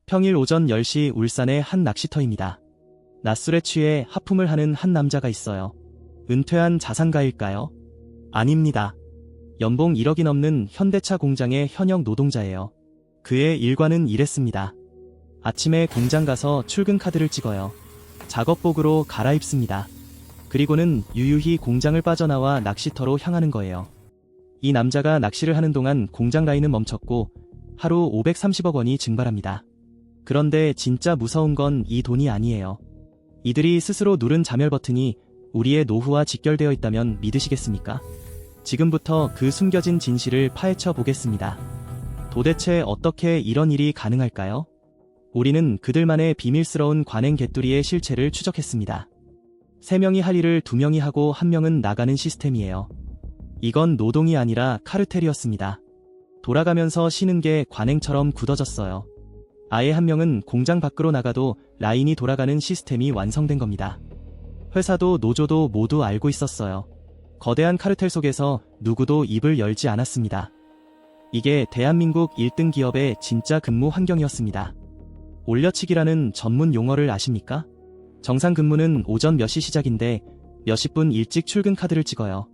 평일 오전 10시 울산의 한 낚시터입니다. 낮술에 취해 하품을 하는 한 남자가 있어요. 은퇴한 자산가일까요? 아닙니다. 연봉 1억이 넘는 현대차 공장의 현역 노동자예요. 그의 일과는 이랬습니다. 아침에 공장 가서 출근 카드를 찍어요. 작업복으로 갈아입습니다. 그리고는 유유히 공장을 빠져나와 낚시터로 향하는 거예요. 이 남자가 낚시를 하는 동안 공장 라인은 멈췄고 하루 530억 원이 증발합니다. 그런데 진짜 무서운 건 이 돈이 아니에요. 이들이 스스로 누른 자멸 버튼이 우리의 노후와 직결되어 있다면 믿으시겠습니까? 지금부터 그 숨겨진 진실을 파헤쳐 보겠습니다. 도대체 어떻게 이런 일이 가능할까요? 우리는 그들만의 비밀스러운 관행 개뚜리의 실체를 추적했습니다. 3명이 할 일을 2명이 하고 1명은 나가는 시스템이에요. 이건 노동이 아니라 카르텔이었습니다. 돌아가면서 쉬는 게 관행처럼 굳어졌어요. 아예 1명은 공장 밖으로 나가도 라인이 돌아가는 시스템이 완성된 겁니다. 회사도 노조도 모두 알고 있었어요. 거대한 카르텔 속에서 누구도 입을 열지 않았습니다. 이게 대한민국 1등 기업의 진짜 근무 환경이었습니다. 올려치기라는 전문 용어를 아십니까? 정상 근무는 오전 몇 시 시작인데 몇십 분 일찍 출근 카드를 찍어요.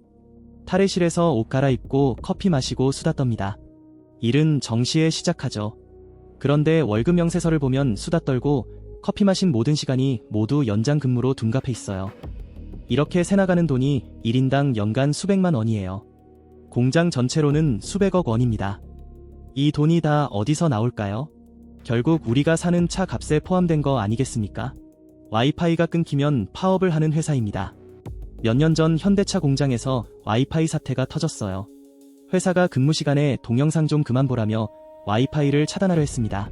탈의실에서 옷 갈아입고 커피 마시고 수다 떱니다. 일은 정시에 시작하죠. 그런데 월급 명세서를 보면 수다 떨고 커피 마신 모든 시간이 모두 연장 근무로 둔갑해 있어요. 이렇게 새나가는 돈이 1인당 연간 수백만 원이에요. 공장 전체로는 수백억 원입니다. 이 돈이 다 어디서 나올까요? 결국 우리가 사는 차 값에 포함된 거 아니겠습니까? 와이파이가 끊기면 파업을 하는 회사입니다. 몇 년 전 현대차 공장에서 와이파이 사태가 터졌어요. 회사가 근무 시간에 동영상 좀 그만 보라며 와이파이를 차단하려 했습니다.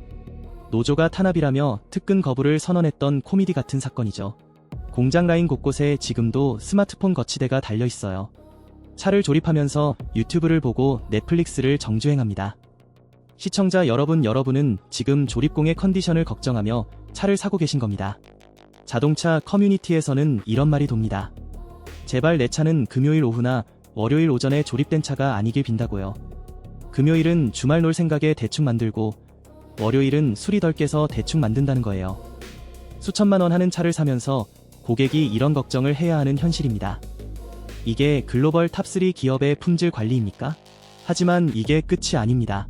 노조가 탄압이라며 특근 거부를 선언했던 코미디 같은 사건이죠. 공장 라인 곳곳에 지금도 스마트폰 거치대가 달려 있어요. 차를 조립하면서 유튜브를 보고 넷플릭스를 정주행합니다. 시청자 여러분은 지금 조립공의 컨디션을 걱정하며 차를 사고 계신 겁니다. 자동차 커뮤니티에서는 이런 말이 돕니다. 제발 내 차는 금요일 오후나 월요일 오전에 조립된 차가 아니길 빈다고요. 금요일은 주말 놀 생각에 대충 만들고 월요일은 술이 덜 깨서 대충 만든다는 거예요. 수천만 원 하는 차를 사면서 고객이 이런 걱정을 해야 하는 현실입니다. 이게 글로벌 탑3 기업의 품질 관리입니까? 하지만 이게 끝이 아닙니다.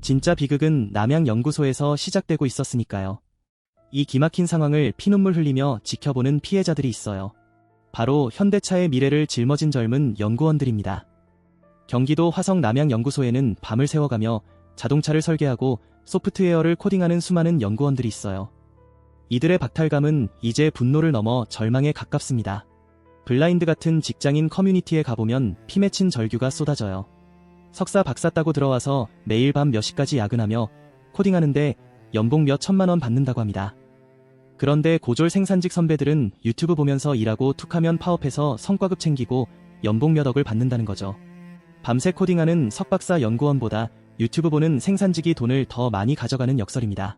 진짜 비극은 남양연구소에서 시작되고 있었으니까요. 이 기막힌 상황을 피눈물 흘리며 지켜보는 피해자들이 있어요. 바로 현대차의 미래를 짊어진 젊은 연구원들입니다. 경기도 화성 남양연구소에는 밤을 새워가며 자동차를 설계하고 소프트웨어를 코딩하는 수많은 연구원들이 있어요. 이들의 박탈감은 이제 분노를 넘어 절망에 가깝습니다. 블라인드 같은 직장인 커뮤니티에 가보면 피 맺힌 절규가 쏟아져요. 석사 박사 따고 들어와서 매일 밤 몇 시까지 야근하며 코딩하는데 연봉 몇 천만 원 받는다고 합니다. 그런데 고졸 생산직 선배들은 유튜브 보면서 일하고 툭하면 파업해서 성과급 챙기고 연봉 몇 억을 받는다는 거죠. 밤새 코딩하는 석박사 연구원보다 유튜브 보는 생산직이 돈을 더 많이 가져가는 역설입니다.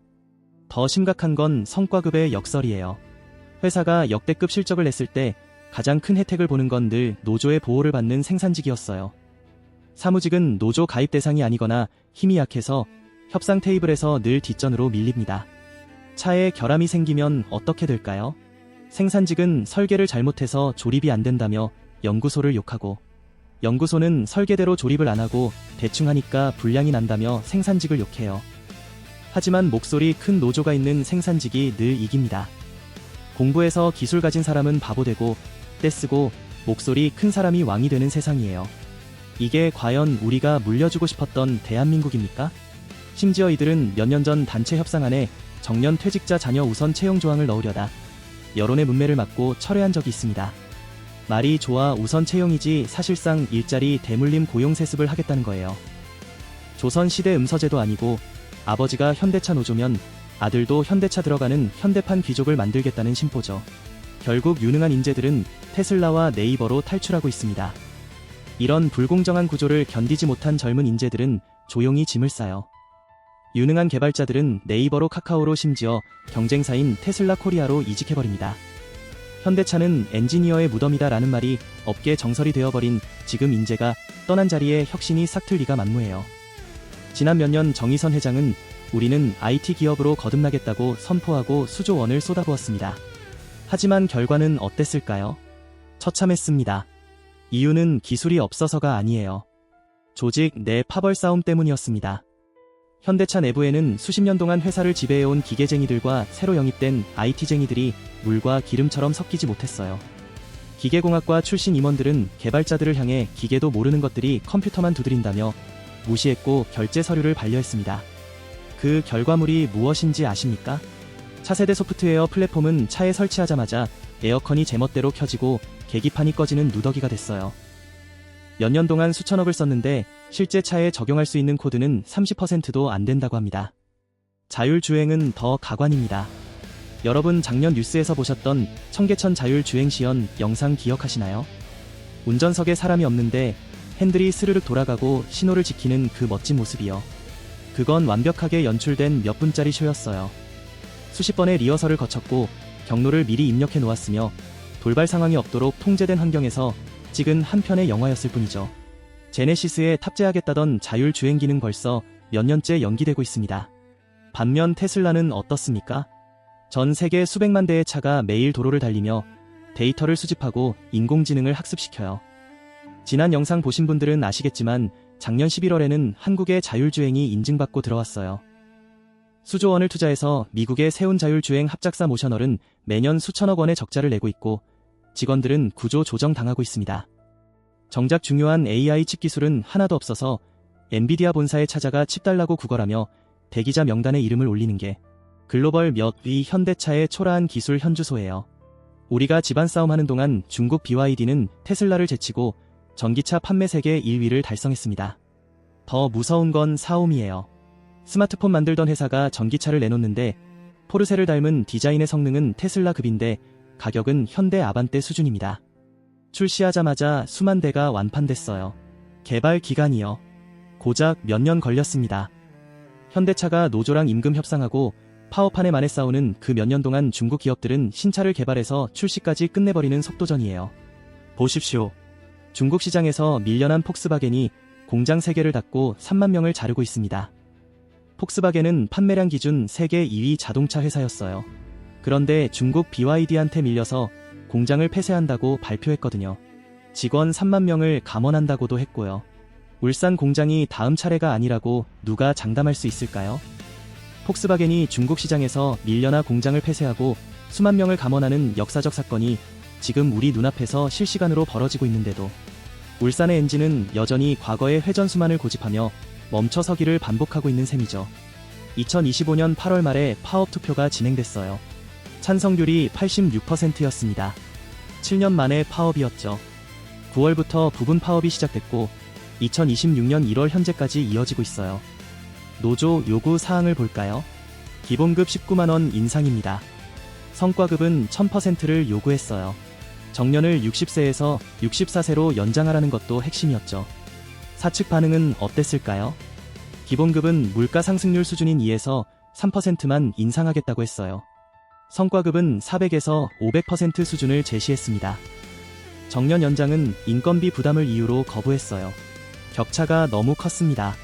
더 심각한 건 성과급의 역설이에요. 회사가 역대급 실적을 냈을 때 가장 큰 혜택을 보는 건 늘 노조의 보호를 받는 생산직이었어요. 사무직은 노조 가입 대상이 아니거나 힘이 약해서 협상 테이블에서 늘 뒷전으로 밀립니다. 차에 결함이 생기면 어떻게 될까요? 생산직은 설계를 잘못해서 조립이 안 된다며 연구소를 욕하고, 연구소는 설계대로 조립을 안 하고 대충 하니까 불량이 난다며 생산직을 욕해요. 하지만 목소리 큰 노조가 있는 생산직이 늘 이깁니다. 공부해서 기술 가진 사람은 바보 되고 떼쓰고 목소리 큰 사람이 왕이 되는 세상이에요. 이게 과연 우리가 물려주고 싶었던 대한민국입니까? 심지어 이들은 몇 년 전 단체 협상안에 정년 퇴직자 자녀 우선 채용 조항을 넣으려다 여론의 문매를 맞고 철회한 적이 있습니다. 말이 좋아 우선 채용이지 사실상 일자리 대물림 고용 세습을 하겠다는 거예요. 조선시대 음서제도 아니고 아버지가 현대차 노조면 아들도 현대차 들어가는 현대판 귀족을 만들겠다는 심보죠. 결국 유능한 인재들은 테슬라와 네이버로 탈출하고 있습니다. 이런 불공정한 구조를 견디지 못한 젊은 인재들은 조용히 짐을 싸요. 유능한 개발자들은 네이버로 카카오로 심지어 경쟁사인 테슬라 코리아로 이직해버립니다. 현대차는 엔지니어의 무덤이다 라는 말이 업계 정설이 되어버린 지금 인재가 떠난 자리에 혁신이 싹틀 리가 만무해요. 지난 몇 년 정의선 회장은 우리는 IT 기업으로 거듭나겠다고 선포하고 수조 원을 쏟아부었습니다. 하지만 결과는 어땠을까요? 처참했습니다. 이유는 기술이 없어서가 아니에요. 조직 내 파벌 싸움 때문이었습니다. 현대차 내부에는 수십 년 동안 회사를 지배해온 기계쟁이들과 새로 영입된 IT쟁이들이 물과 기름처럼 섞이지 못했어요. 기계공학과 출신 임원들은 개발자들을 향해 기계도 모르는 것들이 컴퓨터만 두드린다며 무시했고 결제 서류를 반려했습니다. 그 결과물이 무엇인지 아십니까? 차세대 소프트웨어 플랫폼은 차에 설치하자마자 에어컨이 제멋대로 켜지고 계기판이 꺼지는 누더기가 됐어요. 몇 년 동안 수천억을 썼는데 실제 차에 적용할 수 있는 코드는 30%도 안 된다고 합니다. 자율주행은 더 가관입니다. 여러분 작년 뉴스에서 보셨던 청계천 자율주행 시연 영상 기억하시나요? 운전석에 사람이 없는데 핸들이 스르륵 돌아가고 신호를 지키는 그 멋진 모습이요. 그건 완벽하게 연출된 몇 분짜리 쇼였어요. 수십 번의 리허설을 거쳤고 경로를 미리 입력해 놓았으며 돌발 상황이 없도록 통제된 환경에서 찍은 한 편의 영화였을 뿐이죠. 제네시스에 탑재하겠다던 자율주행기는 벌써 몇 년째 연기되고 있습니다. 반면 테슬라는 어떻습니까? 전 세계 수백만 대의 차가 매일 도로를 달리며 데이터를 수집하고 인공지능을 학습시켜요. 지난 영상 보신 분들은 아시겠지만 작년 11월에는 한국의 자율주행이 인증받고 들어왔어요. 수조 원을 투자해서 미국의 세운 자율주행 합작사 모셔널은 매년 수천억 원의 적자를 내고 있고 직원들은 구조 조정당하고 있습니다. 정작 중요한 AI 칩 기술은 하나도 없어서 엔비디아 본사에 찾아가 칩 달라고 구걸하며 대기자 명단에 이름을 올리는 게 글로벌 몇 위 현대차의 초라한 기술 현주소예요. 우리가 집안 싸움하는 동안 중국 BYD는 테슬라를 제치고 전기차 판매 세계 1위를 달성했습니다. 더 무서운 건 사오미예요. 스마트폰 만들던 회사가 전기차를 내놓는데 포르쉐를 닮은 디자인의 성능은 테슬라급인데 가격은 현대 아반떼 수준입니다. 출시하자마자 수만 대가 완판됐어요. 개발 기간이요. 고작 몇 년 걸렸습니다. 현대차가 노조랑 임금 협상하고 파워판에 만에 싸우는 그 몇 년 동안 중국 기업들은 신차를 개발해서 출시까지 끝내버리는 속도전이에요. 보십시오. 중국 시장에서 밀려난 폭스바겐이 공장 3개를 닫고 3만 명을 자르고 있습니다. 폭스바겐은 판매량 기준 세계 2위 자동차 회사였어요. 그런데 중국 BYD한테 밀려서 공장을 폐쇄한다고 발표했거든요. 직원 3만 명을 감원한다고도 했고요. 울산 공장이 다음 차례가 아니라고 누가 장담할 수 있을까요? 폭스바겐이 중국 시장에서 밀려나 공장을 폐쇄하고 수만 명을 감원하는 역사적 사건이 지금 우리 눈앞에서 실시간으로 벌어지고 있는데도 울산의 엔진은 여전히 과거의 회전수만을 고집하며 멈춰서기를 반복하고 있는 셈이죠. 2025년 8월 말에 파업 투표가 진행됐어요. 찬성률이 86%였습니다. 7년 만에 파업이었죠. 9월부터 부분 파업이 시작됐고 2026년 1월 현재까지 이어지고 있어요. 노조 요구 사항을 볼까요? 기본급 19만원 인상입니다. 성과급은 1000%를 요구했어요. 정년을 60세에서 64세로 연장하라는 것도 핵심이었죠. 사측 반응은 어땠을까요? 기본급은 물가 상승률 수준인 2에서 3%만 인상하겠다고 했어요. 성과급은 400에서 500% 수준을 제시했습니다. 정년 연장은 인건비 부담을 이유로 거부했어요. 격차가 너무 컸습니다.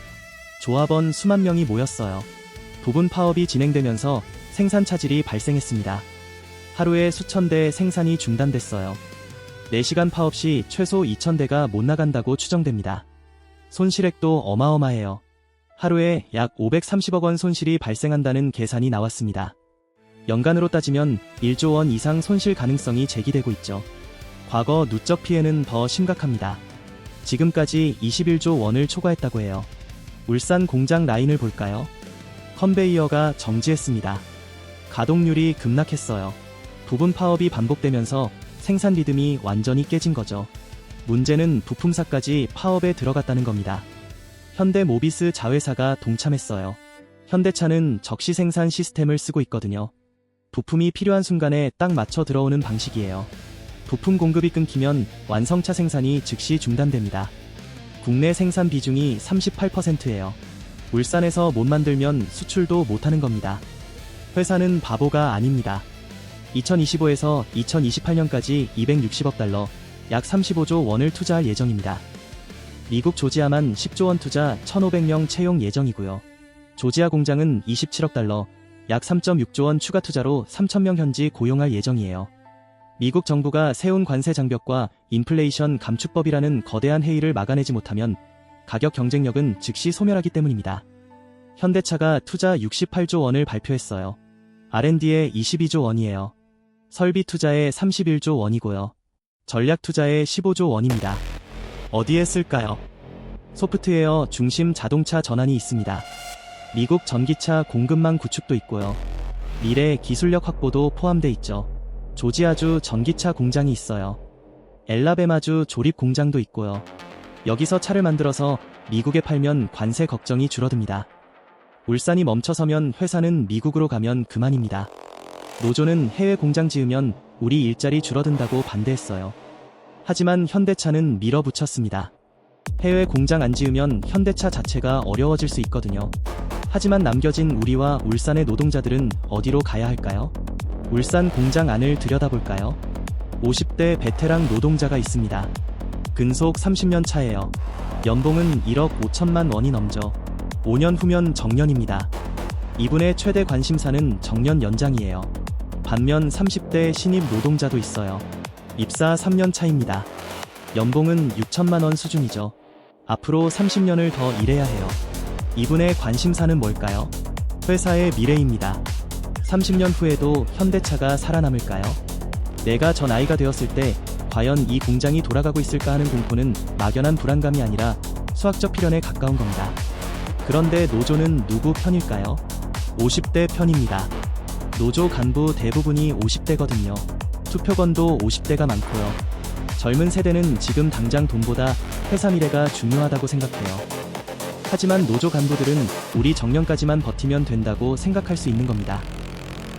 조합원 수만 명이 모였어요. 부분 파업이 진행되면서 생산 차질이 발생했습니다. 하루에 수천 대 생산이 중단됐어요. 4시간 파업 시 최소 2,000대가 못 나간다고 추정됩니다. 손실액도 어마어마해요. 하루에 약 530억 원 손실이 발생한다는 계산이 나왔습니다. 연간으로 따지면 1조 원 이상 손실 가능성이 제기되고 있죠. 과거 누적 피해는 더 심각합니다. 지금까지 21조 원을 초과했다고 해요. 울산 공장 라인을 볼까요? 컨베이어가 정지했습니다. 가동률이 급락했어요. 부분 파업이 반복되면서 생산 리듬이 완전히 깨진 거죠. 문제는 부품사까지 파업에 들어갔다는 겁니다. 현대 모비스 자회사가 동참했어요. 현대차는 적시 생산 시스템을 쓰고 있거든요. 부품이 필요한 순간에 딱 맞춰 들어오는 방식이에요. 부품 공급이 끊기면 완성차 생산이 즉시 중단됩니다. 국내 생산 비중이 38%예요. 울산에서 못 만들면 수출도 못하는 겁니다. 회사는 바보가 아닙니다. 2025에서 2028년까지 260억 달러, 약 35조 원을 투자할 예정입니다. 미국 조지아만 10조 원 투자 1,500명 채용 예정이고요. 조지아 공장은 27억 달러, 약 3.6조 원 추가 투자로 3,000명 현지 고용할 예정이에요. 미국 정부가 세운 관세 장벽과 인플레이션 감축법이라는 거대한 해이를 막아내지 못하면 가격 경쟁력은 즉시 소멸하기 때문입니다. 현대차가 투자 68조 원을 발표했어요. R&D에 22조 원이에요. 설비 투자에 31조 원이고요. 전략 투자에 15조 원입니다. 어디에 쓸까요? 소프트웨어 중심 자동차 전환이 있습니다. 미국 전기차 공급망 구축도 있고요. 미래 기술력 확보도 포함돼 있죠. 조지아주 전기차 공장이 있어요. 엘라베마주 조립 공장도 있고요. 여기서 차를 만들어서 미국에 팔면 관세 걱정이 줄어듭니다. 울산이 멈춰서면 회사는 미국으로 가면 그만입니다. 노조는 해외 공장 지으면 우리 일자리 줄어든다고 반대했어요. 하지만 현대차는 밀어붙였습니다. 해외 공장 안 지으면 현대차 자체가 어려워질 수 있거든요. 하지만 남겨진 우리와 울산의 노동자들은 어디로 가야 할까요? 울산 공장 안을 들여다볼까요? 50대 베테랑 노동자가 있습니다. 근속 30년 차예요. 연봉은 1억 5천만 원이 넘죠. 5년 후면 정년입니다. 이분의 최대 관심사는 정년 연장이에요. 반면 30대 신입 노동자도 있어요. 입사 3년 차입니다. 연봉은 6천만 원 수준이죠. 앞으로 30년을 더 일해야 해요. 이분의 관심사는 뭘까요? 회사의 미래입니다. 30년 후에도 현대차가 살아남을까요? 내가 저 나이가 되었을 때 과연 이 공장이 돌아가고 있을까 하는 공포는 막연한 불안감이 아니라 수학적 필연에 가까운 겁니다. 그런데 노조는 누구 편일까요? 50대 편입니다. 노조 간부 대부분이 50대거든요. 투표건도 50대가 많고요. 젊은 세대는 지금 당장 돈보다 회사 미래가 중요하다고 생각해요. 하지만 노조 간부들은 우리 정년까지만 버티면 된다고 생각할 수 있는 겁니다.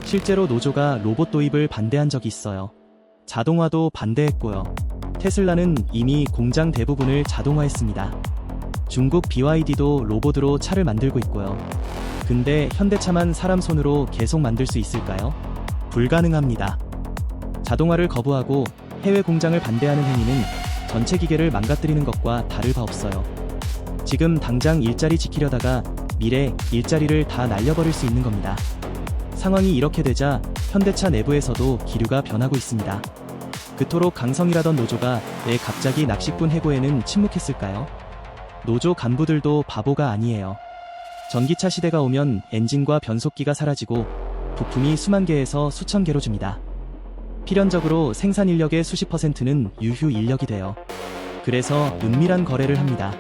실제로 노조가 로봇 도입을 반대한 적이 있어요. 자동화도 반대했고요. 테슬라는 이미 공장 대부분을 자동화했습니다. 중국 BYD도 로봇으로 차를 만들고 있고요. 근데 현대차만 사람 손으로 계속 만들 수 있을까요? 불가능합니다. 자동화를 거부하고 해외 공장을 반대하는 행위는 전체 기계를 망가뜨리는 것과 다를 바 없어요. 지금 당장 일자리 지키려다가 미래 일자리를 다 날려버릴 수 있는 겁니다. 상황이 이렇게 되자 현대차 내부에서도 기류가 변하고 있습니다. 그토록 강성이라던 노조가 왜 갑자기 낚시꾼 해고에는 침묵했을까요? 노조 간부들도 바보가 아니에요. 전기차 시대가 오면 엔진과 변속기가 사라지고 부품이 수만 개에서 수천 개로 줍니다. 필연적으로 생산 인력의 수십 %는 유휴 인력이 돼요. 그래서 은밀한 거래를 합니다.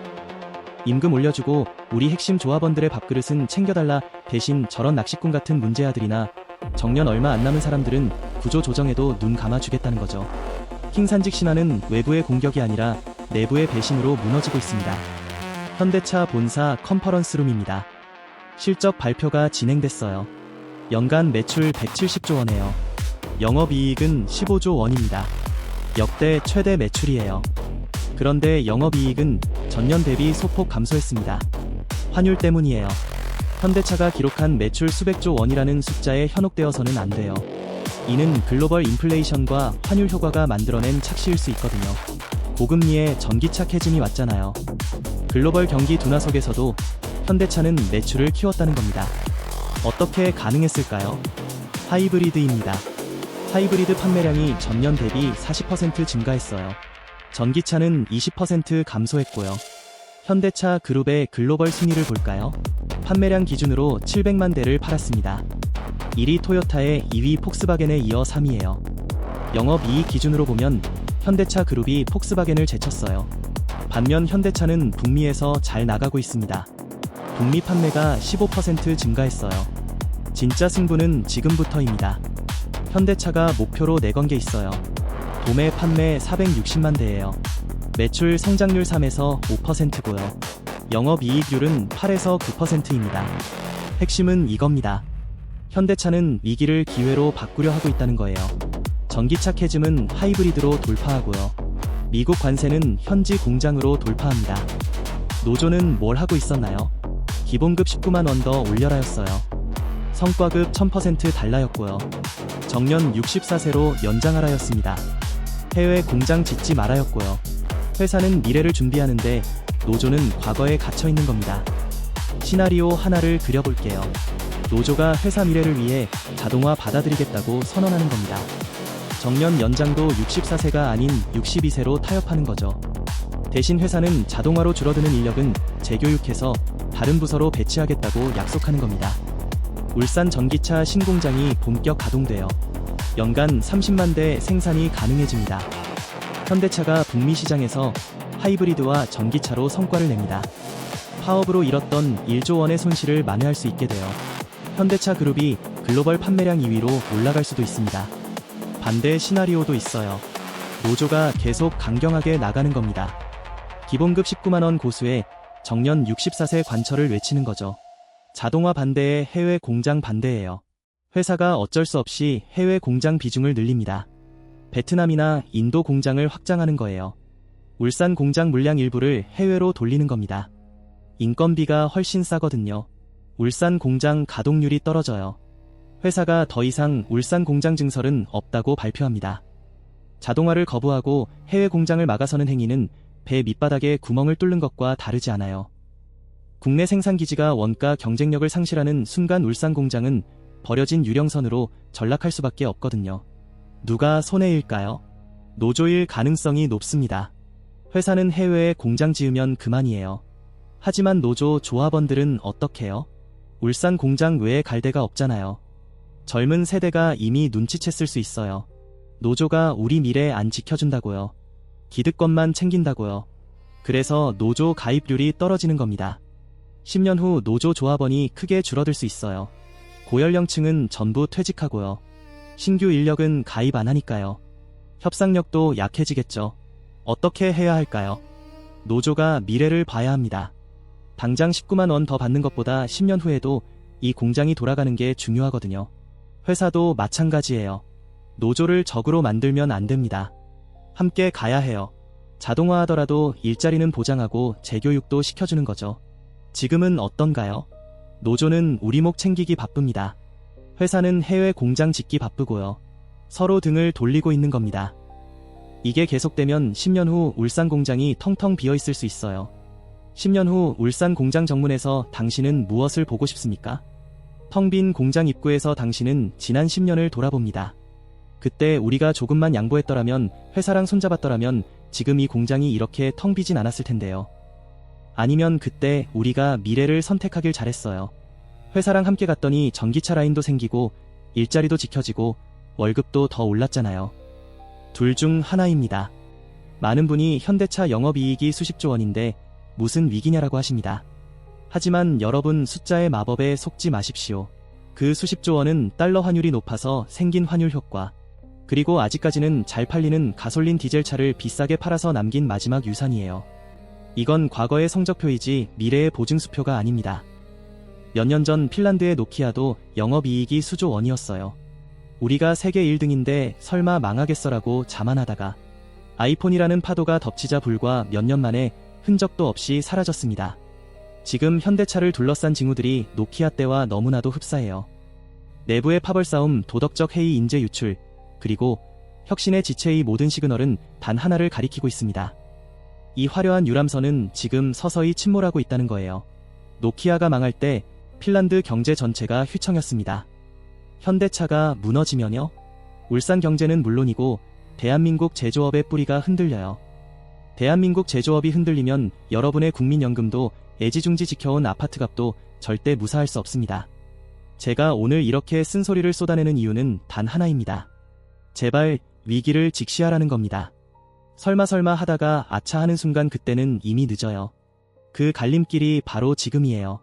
임금 올려주고 우리 핵심 조합원들의 밥그릇은 챙겨달라 대신 저런 낚시꾼 같은 문제아들이나 정년 얼마 안 남은 사람들은 구조 조정에도 눈 감아주겠다는 거죠. 킹산직 신화는 외부의 공격이 아니라 내부의 배신으로 무너지고 있습니다. 현대차 본사 컨퍼런스룸입니다. 실적 발표가 진행됐어요. 연간 매출 170조 원이에요. 영업이익은 15조 원입니다. 역대 최대 매출이에요. 그런데 영업이익은 전년 대비 소폭 감소했습니다. 환율 때문이에요. 현대차가 기록한 매출 수백조 원이라는 숫자에 현혹되어서는 안 돼요. 이는 글로벌 인플레이션과 환율 효과가 만들어낸 착시일 수 있거든요. 고금리에 전기차 캐즘이 왔잖아요. 글로벌 경기 둔화 속에서도 현대차는 매출을 키웠다는 겁니다. 어떻게 가능했을까요? 하이브리드입니다. 하이브리드 판매량이 전년 대비 40% 증가했어요. 전기차는 20% 감소했고요. 현대차 그룹의 글로벌 순위를 볼까요? 판매량 기준으로 700만 대를 팔았습니다. 1위 토요타에 2위 폭스바겐에 이어 3위예요. 영업이익 기준으로 보면 현대차 그룹이 폭스바겐을 제쳤어요. 반면 현대차는 북미에서 잘 나가고 있습니다. 북미 판매가 15% 증가했어요. 진짜 승부는 지금부터입니다. 현대차가 목표로 내건 게 있어요. 도매 판매 460만 대예요. 매출 성장률 3에서 5%고요. 영업이익률은 8에서 9%입니다. 핵심은 이겁니다. 현대차는 위기를 기회로 바꾸려 하고 있다는 거예요. 전기차 캐즘은 하이브리드로 돌파하고요. 미국 관세는 현지 공장으로 돌파합니다. 노조는 뭘 하고 있었나요? 기본급 19만 원 더 올려라였어요. 성과급 1000% 달라였고요. 정년 64세로 연장하라였습니다. 해외 공장 짓지 말아였고요. 회사는 미래를 준비하는데 노조는 과거에 갇혀 있는 겁니다. 시나리오 하나를 그려볼게요. 노조가 회사 미래를 위해 자동화 받아들이겠다고 선언하는 겁니다. 정년 연장도 64세가 아닌 62세로 타협하는 거죠. 대신 회사는 자동화로 줄어드는 인력은 재교육해서 다른 부서로 배치하겠다고 약속하는 겁니다. 울산 전기차 신공장이 본격 가동되어 연간 30만 대 생산이 가능해집니다. 현대차가 북미 시장에서 하이브리드와 전기차로 성과를 냅니다. 파업으로 잃었던 1조 원의 손실을 만회할 수 있게 되어 현대차 그룹이 글로벌 판매량 2위로 올라갈 수도 있습니다. 반대 시나리오도 있어요. 노조가 계속 강경하게 나가는 겁니다. 기본급 19만 원 고수에 정년 64세 관철을 외치는 거죠. 자동화 반대에 해외 공장 반대예요. 회사가 어쩔 수 없이 해외 공장 비중을 늘립니다. 베트남이나 인도 공장을 확장하는 거예요. 울산 공장 물량 일부를 해외로 돌리는 겁니다. 인건비가 훨씬 싸거든요. 울산 공장 가동률이 떨어져요. 회사가 더 이상 울산 공장 증설은 없다고 발표합니다. 자동화를 거부하고 해외 공장을 막아서는 행위는 배 밑바닥에 구멍을 뚫는 것과 다르지 않아요. 국내 생산기지가 원가 경쟁력을 상실하는 순간 울산 공장은 버려진 유령선으로 전락할 수밖에 없거든요. 누가 손해일까요? 노조일 가능성이 높습니다. 회사는 해외에 공장 지으면 그만이에요. 하지만 노조 조합원들은 어떡해요? 울산 공장 외에 갈 데가 없잖아요. 젊은 세대가 이미 눈치챘을 수 있어요. 노조가 우리 미래 안 지켜준다고요. 기득권만 챙긴다고요. 그래서 노조 가입률이 떨어지는 겁니다. 10년 후 노조 조합원이 크게 줄어들 수 있어요. 고연령층은 전부 퇴직하고요. 신규 인력은 가입 안 하니까요. 협상력도 약해지겠죠. 어떻게 해야 할까요? 노조가 미래를 봐야 합니다. 당장 19만 원 더 받는 것보다 10년 후에도 이 공장이 돌아가는 게 중요하거든요. 회사도 마찬가지예요. 노조를 적으로 만들면 안 됩니다. 함께 가야 해요. 자동화하더라도 일자리는 보장하고 재교육도 시켜주는 거죠. 지금은 어떤가요? 노조는 우리 목 챙기기 바쁩니다. 회사는 해외 공장 짓기 바쁘고요. 서로 등을 돌리고 있는 겁니다. 이게 계속되면 10년 후 울산 공장이 텅텅 비어 있을 수 있어요. 10년 후 울산 공장 정문에서 당신은 무엇을 보고 싶습니까? 텅 빈 공장 입구에서 당신은 지난 10년을 돌아봅니다. 그때 우리가 조금만 양보했더라면, 회사랑 손잡았더라면 지금 이 공장이 이렇게 텅 비진 않았을 텐데요. 아니면 그때 우리가 미래를 선택하길 잘했어요. 회사랑 함께 갔더니 전기차 라인도 생기고 일자리도 지켜지고 월급도 더 올랐잖아요. 둘 중 하나입니다. 많은 분이 현대차 영업이익이 수십조 원인데 무슨 위기냐라고 하십니다. 하지만 여러분, 숫자의 마법에 속지 마십시오. 그 수십조 원은 달러 환율이 높아서 생긴 환율 효과, 그리고 아직까지는 잘 팔리는 가솔린 디젤차를 비싸게 팔아서 남긴 마지막 유산이에요. 이건 과거의 성적표이지 미래의 보증수표가 아닙니다. 몇 년 전 핀란드의 노키아도 영업이익이 수조 원이었어요. 우리가 세계 1등인데 설마 망하겠어라고 자만하다가 아이폰이라는 파도가 덮치자 불과 몇 년 만에 흔적도 없이 사라졌습니다. 지금 현대차를 둘러싼 징후들이 노키아 때와 너무나도 흡사해요. 내부의 파벌 싸움, 도덕적 해이, 인재 유출, 그리고 혁신의 지체의 모든 시그널은 단 하나를 가리키고 있습니다. 이 화려한 유람선은 지금 서서히 침몰하고 있다는 거예요. 노키아가 망할 때 핀란드 경제 전체가 휘청였습니다. 현대차가 무너지면요? 울산 경제는 물론이고 대한민국 제조업의 뿌리가 흔들려요. 대한민국 제조업이 흔들리면 여러분의 국민연금도, 애지중지 지켜온 아파트값도 절대 무사할 수 없습니다. 제가 오늘 이렇게 쓴소리를 쏟아내는 이유는 단 하나입니다. 제발 위기를 직시하라는 겁니다. 설마 하다가 아차 하는 순간 그때는 이미 늦어요. 그 갈림길이 바로 지금이에요.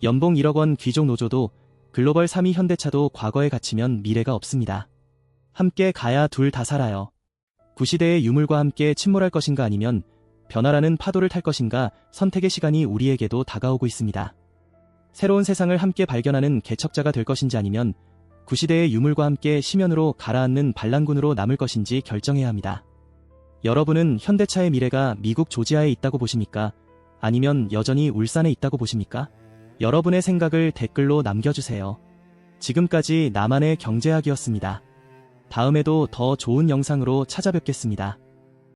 연봉 1억 원 귀족 노조도, 글로벌 3위 현대차도 과거에 갇히면 미래가 없습니다. 함께 가야 둘 다 살아요. 구시대의 유물과 함께 침몰할 것인가, 아니면 변화라는 파도를 탈 것인가, 선택의 시간이 우리에게도 다가오고 있습니다. 새로운 세상을 함께 발견하는 개척자가 될 것인지, 아니면 구시대의 유물과 함께 심연으로 가라앉는 반란군으로 남을 것인지 결정해야 합니다. 여러분은 현대차의 미래가 미국 조지아에 있다고 보십니까? 아니면 여전히 울산에 있다고 보십니까? 여러분의 생각을 댓글로 남겨주세요. 지금까지 나만의 경제학이었습니다. 다음에도 더 좋은 영상으로 찾아뵙겠습니다.